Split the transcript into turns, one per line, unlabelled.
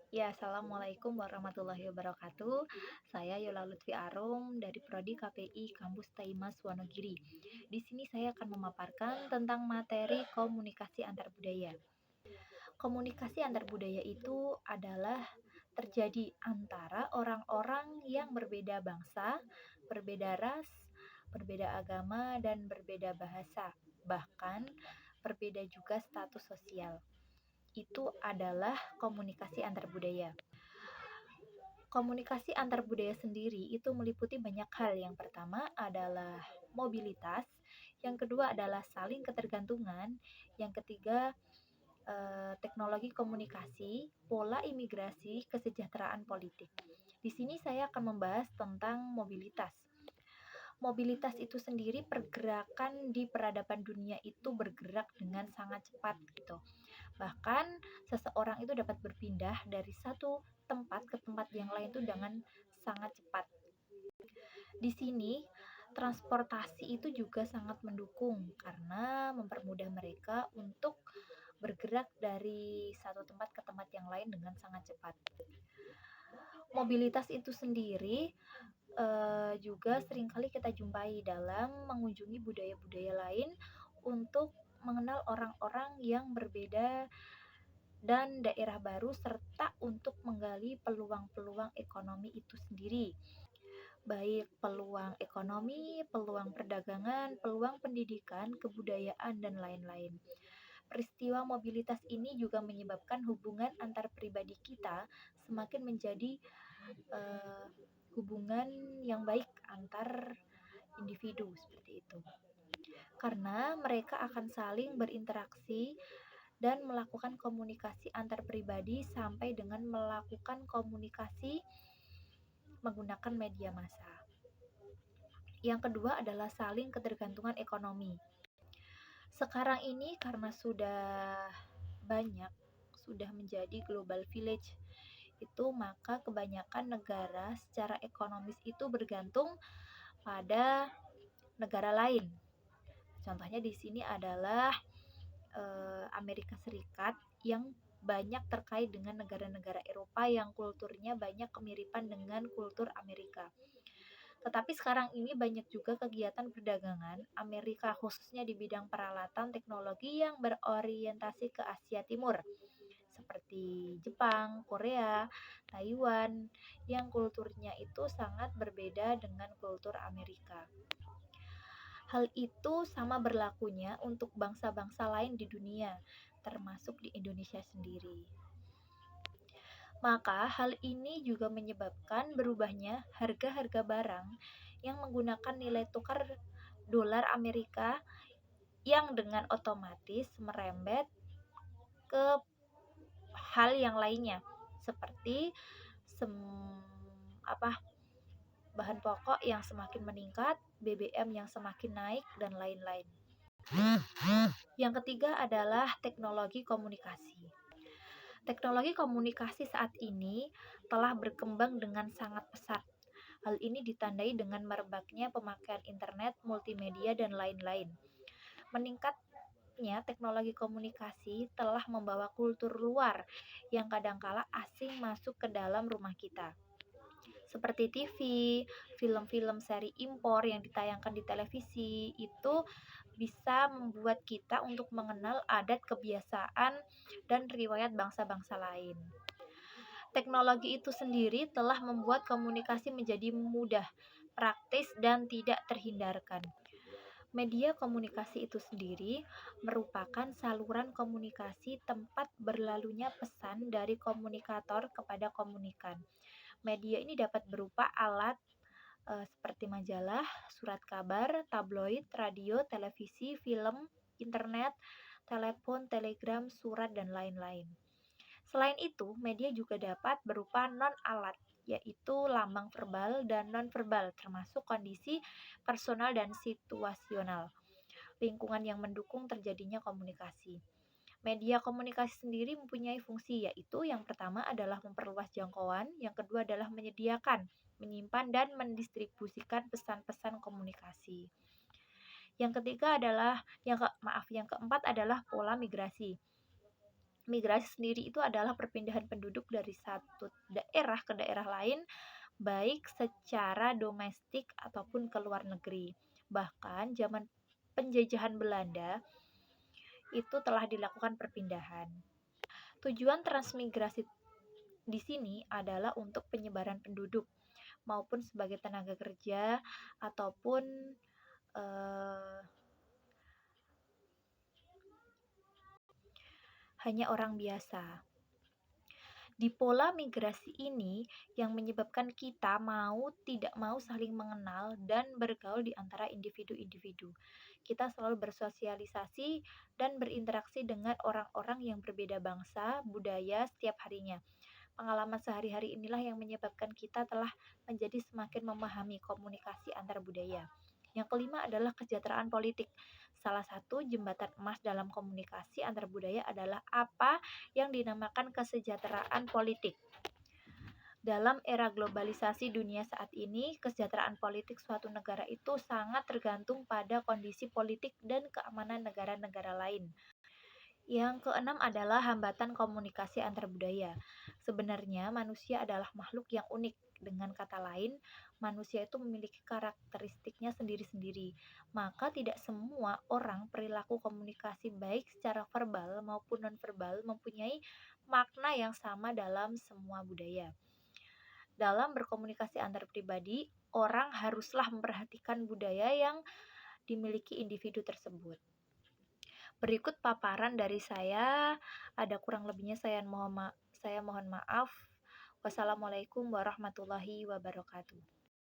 Ya, Assalamualaikum warahmatullahi wabarakatuh. Saya Yola Lutfi Arum dari Prodi KPI Kampus Taimas Wonogiri. Di sini saya akan memaparkan tentang materi komunikasi antar budaya. Komunikasi antar budaya itu adalah terjadi antara orang-orang yang berbeda bangsa, berbeda ras, berbeda agama, dan berbeda bahasa, bahkan berbeda juga status sosial. Itu adalah komunikasi antar budaya. Komunikasi antar budaya sendiri itu meliputi banyak hal. Yang pertama adalah mobilitas, yang kedua adalah saling ketergantungan, yang ketiga teknologi komunikasi, pola imigrasi, kesejahteraan politik. Di sini saya akan membahas tentang mobilitas. Mobilitas itu sendiri pergerakan di peradaban dunia itu bergerak dengan sangat cepat gitu. Bahkan seseorang itu dapat berpindah dari satu tempat ke tempat yang lain itu dengan sangat cepat. Di sini transportasi itu juga sangat mendukung karena mempermudah mereka untuk bergerak dari satu tempat ke tempat yang lain dengan sangat cepat. Mobilitas itu sendiri juga seringkali kita jumpai dalam mengunjungi budaya-budaya lain untuk mengenal orang-orang yang berbeda dan daerah baru serta untuk menggali peluang-peluang ekonomi itu sendiri, baik peluang ekonomi, peluang perdagangan, peluang pendidikan, kebudayaan, dan lain-lain. Peristiwa mobilitas ini juga menyebabkan hubungan antar pribadi kita semakin menjadi eh, hubungan yang baik antar individu seperti itu. Karena mereka akan saling berinteraksi dan melakukan komunikasi antar pribadi sampai dengan melakukan komunikasi menggunakan media massa. Yang kedua adalah saling ketergantungan ekonomi. Sekarang ini karena sudah menjadi global village itu, maka kebanyakan negara secara ekonomis itu bergantung pada negara lain. Contohnya di sini adalah Amerika Serikat yang banyak terkait dengan negara-negara Eropa yang kulturnya banyak kemiripan dengan kultur Amerika. Tetapi sekarang ini banyak juga kegiatan perdagangan Amerika khususnya di bidang peralatan teknologi yang berorientasi ke Asia Timur seperti Jepang, Korea, Taiwan yang kulturnya itu sangat berbeda dengan kultur Amerika. Hal itu sama berlakunya untuk bangsa-bangsa lain di dunia, termasuk di Indonesia sendiri. Maka hal ini juga menyebabkan berubahnya harga-harga barang yang menggunakan nilai tukar dolar Amerika yang dengan otomatis merembet ke hal yang lainnya seperti sem apa bahan pokok yang semakin meningkat, BBM yang semakin naik, dan lain-lain. Yang ketiga adalah teknologi komunikasi. Teknologi komunikasi saat ini telah berkembang dengan sangat pesat. Hal ini ditandai dengan merebaknya pemakaian internet, multimedia, dan lain-lain. Meningkatnya teknologi komunikasi telah membawa kultur luar yang kadangkala asing masuk ke dalam rumah kita. Seperti TV, film-film seri impor yang ditayangkan di televisi itu bisa membuat kita untuk mengenal adat, kebiasaan, dan riwayat bangsa-bangsa lain. Teknologi itu sendiri telah membuat komunikasi menjadi mudah, praktis, dan tidak terhindarkan. Media komunikasi itu sendiri merupakan saluran komunikasi tempat berlalunya pesan dari komunikator kepada komunikan. Media ini dapat berupa alat seperti majalah, surat kabar, tabloid, radio, televisi, film, internet, telepon, telegram, surat, dan lain-lain. Selain itu, media juga dapat berupa non-alat, yaitu lambang verbal dan non-verbal, termasuk kondisi personal dan situasional, lingkungan yang mendukung terjadinya komunikasi. Media komunikasi sendiri mempunyai fungsi, yaitu yang pertama adalah memperluas jangkauan, yang kedua adalah menyediakan, menyimpan, dan mendistribusikan pesan-pesan komunikasi. Yang ketiga adalah yang keempat adalah pola migrasi. Migrasi sendiri itu adalah perpindahan penduduk dari satu daerah ke daerah lain, baik secara domestik ataupun ke luar negeri. Bahkan zaman penjajahan Belanda itu telah dilakukan perpindahan. Tujuan transmigrasi di sini adalah untuk penyebaran penduduk maupun sebagai tenaga kerja ataupun eh, hanya orang biasa. Di pola migrasi ini yang menyebabkan kita mau tidak mau saling mengenal dan bergaul di antara individu-individu. Kita selalu bersosialisasi dan berinteraksi dengan orang-orang yang berbeda bangsa, budaya setiap harinya. Pengalaman sehari-hari inilah yang menyebabkan kita telah menjadi semakin memahami komunikasi antar budaya. Yang kelima adalah kesejahteraan politik. Salah satu jembatan emas dalam komunikasi antar budaya adalah apa yang dinamakan kesejahteraan politik. Dalam era globalisasi dunia saat ini, kesejahteraan politik suatu negara itu sangat tergantung pada kondisi politik dan keamanan negara-negara lain. Yang keenam adalah hambatan komunikasi antar budaya. Sebenarnya manusia adalah makhluk yang unik. Dengan kata lain, manusia itu memiliki karakteristiknya sendiri-sendiri. Maka tidak semua orang perilaku komunikasi baik secara verbal maupun nonverbal mempunyai makna yang sama dalam semua budaya. Dalam berkomunikasi antar pribadi, orang haruslah memperhatikan budaya yang dimiliki individu tersebut. Berikut paparan dari saya, ada kurang lebihnya saya mohon maaf. Wassalamualaikum warahmatullahi wabarakatuh.